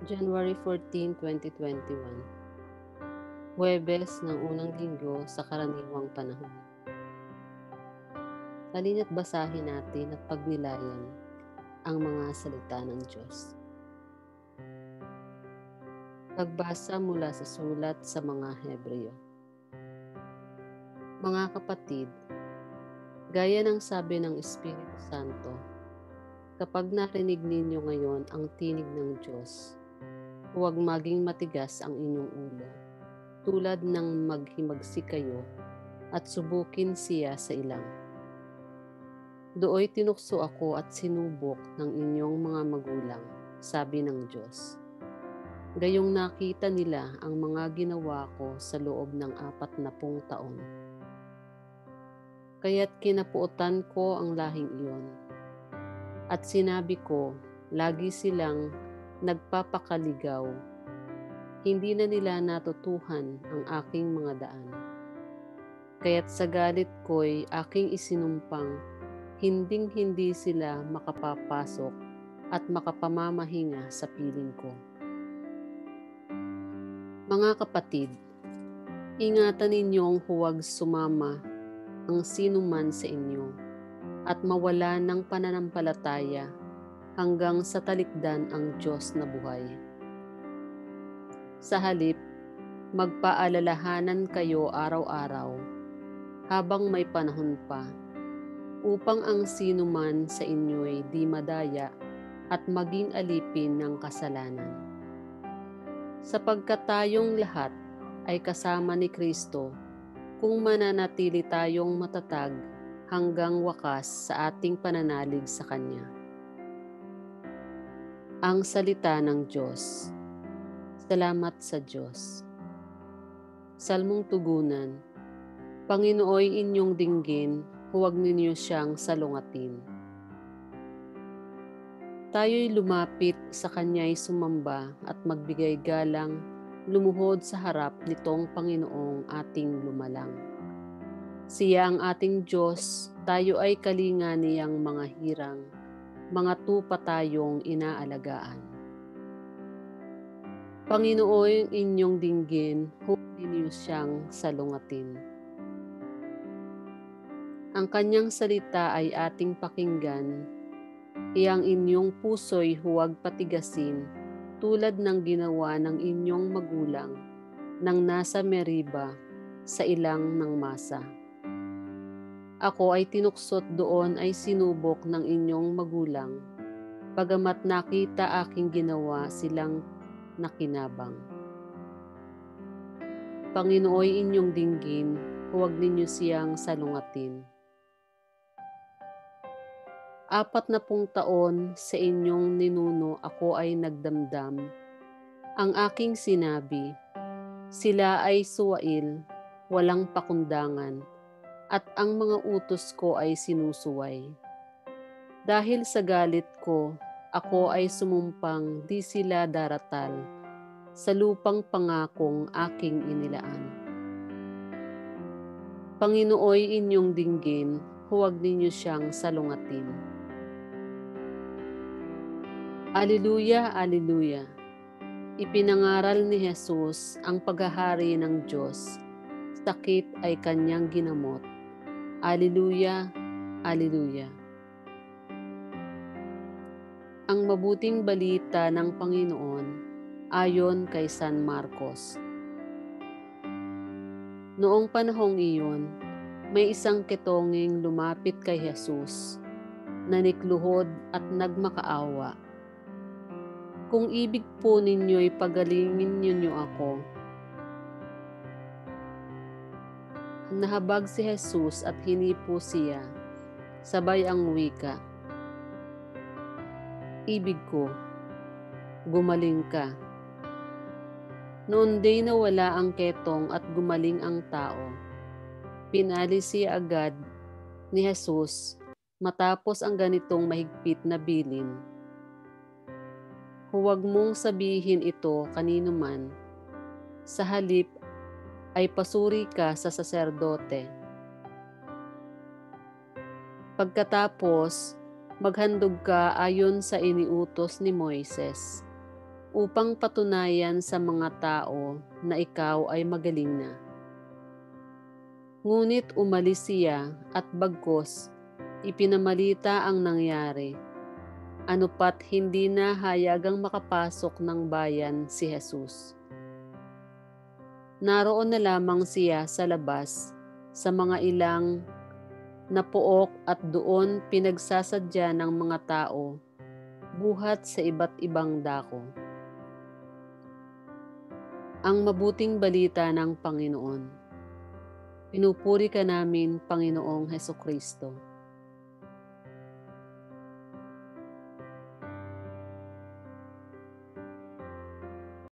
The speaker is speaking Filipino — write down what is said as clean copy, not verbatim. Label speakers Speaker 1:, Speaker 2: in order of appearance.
Speaker 1: January 14, 2021, Huwebes ng unang linggo sa karaniwang panahon. Halina't basahin natin at pagnilayan ang mga salita ng Diyos. Pagbasa mula sa sulat sa mga Hebreo. Mga kapatid, gaya ng sabi ng Espiritu Santo, kapag narinig ninyo ngayon ang tinig ng Diyos, huwag maging matigas ang inyong ulo, tulad ng maghimagsik kayo at subukin siya sa ilang. Dooy tinukso ako at sinubok ng inyong mga magulang, sabi ng Diyos. Gayong nakita nila ang mga ginawa ko sa loob ng 40 taon. Kaya't kinapuutan ko ang lahing iyon. At sinabi ko, lagi silang nagpapakaligaw. Hindi na nila natutuhan ang aking mga daan. Kaya't sa galit ko'y aking isinumpang, hinding-hindi sila makapapasok at makapamamahinga sa piling ko. Mga kapatid, ingatan ninyong huwag sumama ang sinuman sa inyo at mawala ng pananampalataya hanggang sa talikdan ang Diyos na buhay. Sa halip, magpaalalahanan kayo araw-araw habang may panahon pa, upang ang sinuman sa inyo'y di madaya at maging alipin ng kasalanan. Sapagkat tayong lahat ay kasama ni Kristo kung mananatili tayong matatag hanggang wakas sa ating pananalig sa Kanya. Ang salita ng Diyos. Salamat sa Diyos. Salmong tugunan. Panginooy inyong dinggin, huwag ninyo siyang salungatin. Tayo'y lumapit sa Kanya'y sumamba at magbigay galang, lumuhod sa harap nitong Panginoong ating lumalang. Siya ang ating Diyos, tayo ay kalinga niyang mga hirang, mga tupa tayong inaalagaan. Panginooy inyong dinggin, huwag ninyo siyang salungatin. Ang Kanyang salita ay ating pakinggan, iyang inyong puso'y huwag patigasin tulad ng ginawa ng inyong magulang nang nasa Meriba sa ilang ng masa. Ako ay tinuksot doon ay sinubok ng inyong magulang, bagamat nakita aking ginawa silang nakinabang. Panginooy inyong dinggin, huwag ninyo siyang salungatin. 40 taon sa inyong ninuno ako ay nagdamdam. Ang aking sinabi, sila ay suwail, walang pakundangan, at ang mga utos ko ay sinusuway. Dahil sa galit ko, ako ay sumumpang di sila daratal sa lupang pangakong aking inilaan. Panginooy inyong dinggin, huwag ninyo siyang salungatin. Aleluya, aleluya. Ipinangaral ni Jesus ang paghahari ng Diyos. Sakit ay kanyang ginamot. Aleluya, aleluya. Ang mabuting balita ng Panginoon ayon kay San Marcos. Noong panahong iyon, may isang ketonging lumapit kay Jesus, nanikluhod at nagmakaawa. Kung ibig po ninyo'y pagalingin ninyo ako. Nahabag si Jesus at hinipo siya, sabay ang wika, ibig ko, gumaling ka. Noon day nawala ang ketong at gumaling ang tao. Pinalis siya agad ni Jesus matapos ang ganitong mahigpit na bilin. Huwag mong sabihin ito kanino man. Sa halip ay pasuri ka sa saserdote. Pagkatapos, maghandog ka ayon sa iniutos ni Moises. upang patunayan sa mga tao na ikaw ay magaling na. Ngunit umalis siya at bagkos ipinamalita ang nangyari, anupat hindi na hayagang makapasok ng bayan si Jesus. Naroon na lamang siya sa labas sa mga ilang na pook at doon pinagsasadya ng mga tao buhat sa iba't ibang dako. Ang mabuting balita ng Panginoon. Pinupuri ka namin, Panginoong Hesukristo.